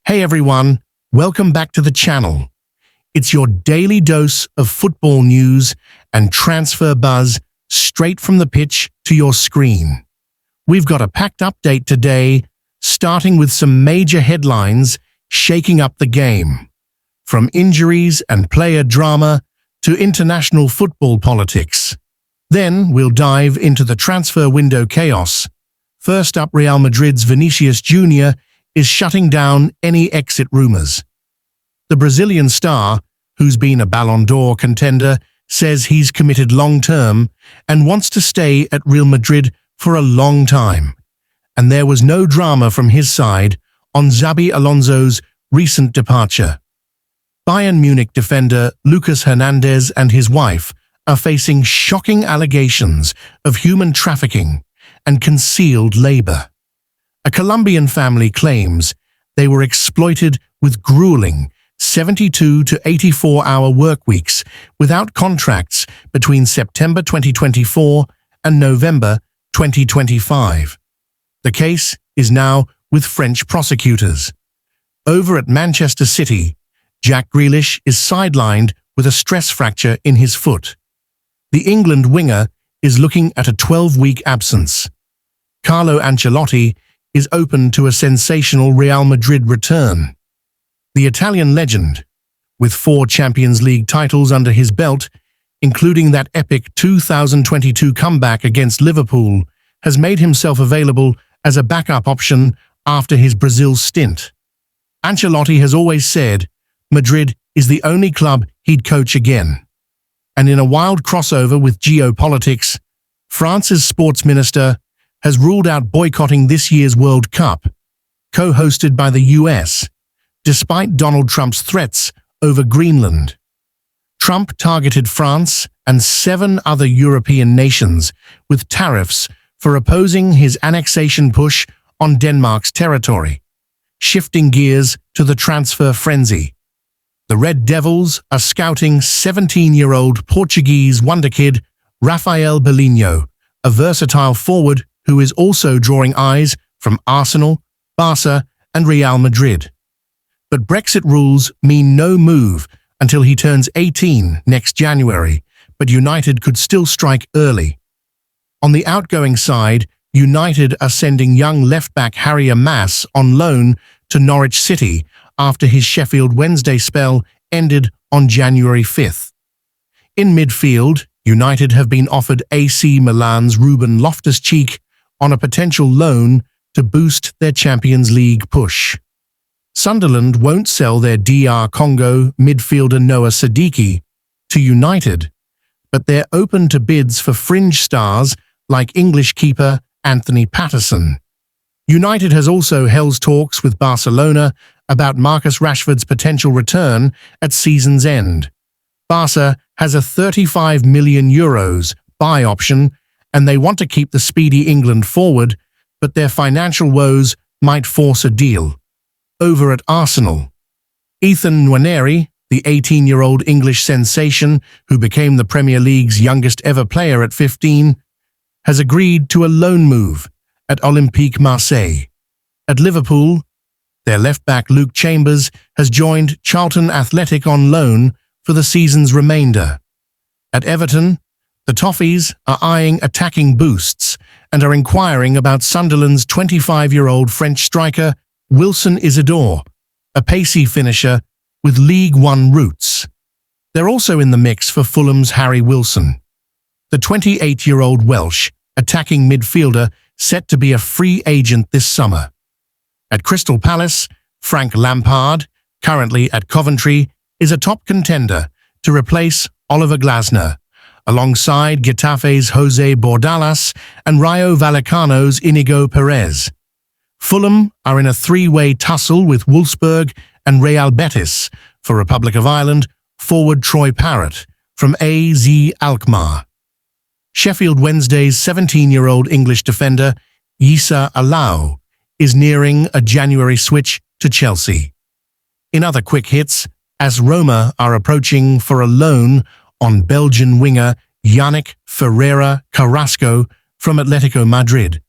Hey everyone, welcome back to the channel. It's your daily dose of football news and transfer buzz straight from the pitch to your screen. We've got a packed update today, starting with some major headlines shaking up the game. From injuries and player drama to international football politics. Then we'll dive into the transfer window chaos. First up, Real Madrid's Vinicius Jr. is shutting down any exit rumors. The Brazilian star, who's been a Ballon d'Or contender, says he's committed long-term and wants to stay at Real Madrid for a long time. And there was no drama from his side on Xabi Alonso's recent departure. Bayern Munich defender Lucas Hernandez and his wife are facing shocking allegations of human trafficking and concealed labor. A Colombian family claims they were exploited with grueling 72 to 84-hour work weeks without contracts between September 2024 and November 2025. The case is now with French prosecutors. Over at Manchester City, Jack Grealish is sidelined with a stress fracture in his foot. The England winger is looking at a 12-week absence. Carlo Ancelotti is open to a sensational Real Madrid return. The Italian legend, with 4 Champions League titles under his belt, including that epic 2022 comeback against Liverpool, has made himself available as a backup option after his Brazil stint. Ancelotti has always said Madrid is the only club he'd coach again. And in a wild crossover with geopolitics, France's sports minister has ruled out boycotting this year's World Cup, co-hosted by the US, despite Donald Trump's threats over Greenland. Trump targeted France and 7 other European nations with tariffs for opposing his annexation push on Denmark's territory, shifting gears to the transfer frenzy. The Red Devils are scouting 17-year-old Portuguese wonderkid Rafael Belinho, a versatile forward who is also drawing eyes from Arsenal, Barca, and Real Madrid. But Brexit rules mean no move until he turns 18 next January, but United could still strike early. On the outgoing side, United are sending young left-back Harry Maas on loan to Norwich City after his Sheffield Wednesday spell ended on January 5th. In midfield, United have been offered AC Milan's Ruben Loftus-Cheek on a potential loan to boost their Champions League push. Sunderland won't sell their DR Congo midfielder Noah Sadiki to United, but they're open to bids for fringe stars like English keeper Anthony Patterson. United has also held talks with Barcelona about Marcus Rashford's potential return at season's end. Barca has a €35 million buy option, and they want to keep the speedy England forward, but their financial woes might force a deal. Over at Arsenal, Ethan Nwaneri, the 18-year-old English sensation who became the Premier League's youngest ever player at 15, has agreed to a loan move at Olympique Marseille. At Liverpool, their left-back Luke Chambers has joined Charlton Athletic on loan for the season's remainder. At Everton, the Toffees are eyeing attacking boosts and are inquiring about Sunderland's 25-year-old French striker Wilson Isidore, a pacey finisher with League One roots. They're also in the mix for Fulham's Harry Wilson. The 28-year-old Welsh attacking midfielder set to be a free agent this summer. At Crystal Palace, Frank Lampard, currently at Coventry, is a top contender to replace Oliver Glasner, alongside Getafe's Jose Bordalas and Rayo Vallecano's Inigo Perez. Fulham are in a 3-way tussle with Wolfsburg and Real Betis for Republic of Ireland forward Troy Parrott from AZ Alkmaar. Sheffield Wednesday's 17-year-old English defender Yissa Alau is nearing a January switch to Chelsea. In other quick hits, AS Roma are approaching for a loan on Belgian winger Yannick Ferreira Carrasco from Atletico Madrid.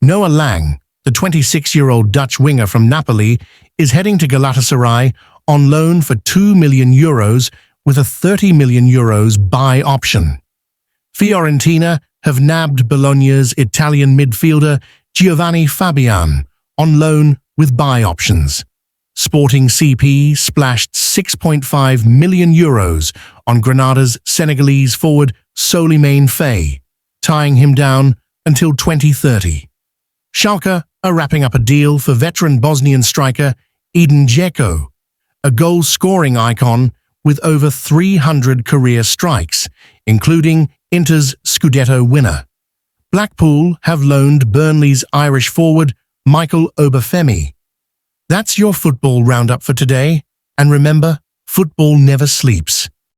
Noah Lang, the 26-year-old Dutch winger from Napoli, is heading to Galatasaray on loan for €2 million with a €30 million buy option. Fiorentina have nabbed Bologna's Italian midfielder Giovanni Fabian on loan with buy options. Sporting CP splashed €6.5 million on Granada's Senegalese forward Souleymane Faye, tying him down until 2030. Schalke are wrapping up a deal for veteran Bosnian striker Edin Dzeko, a goal-scoring icon with over 300 career strikes, including Inter's Scudetto winner. Blackpool have loaned Burnley's Irish forward Michael Obafemi. That's your football roundup for today, and remember, football never sleeps.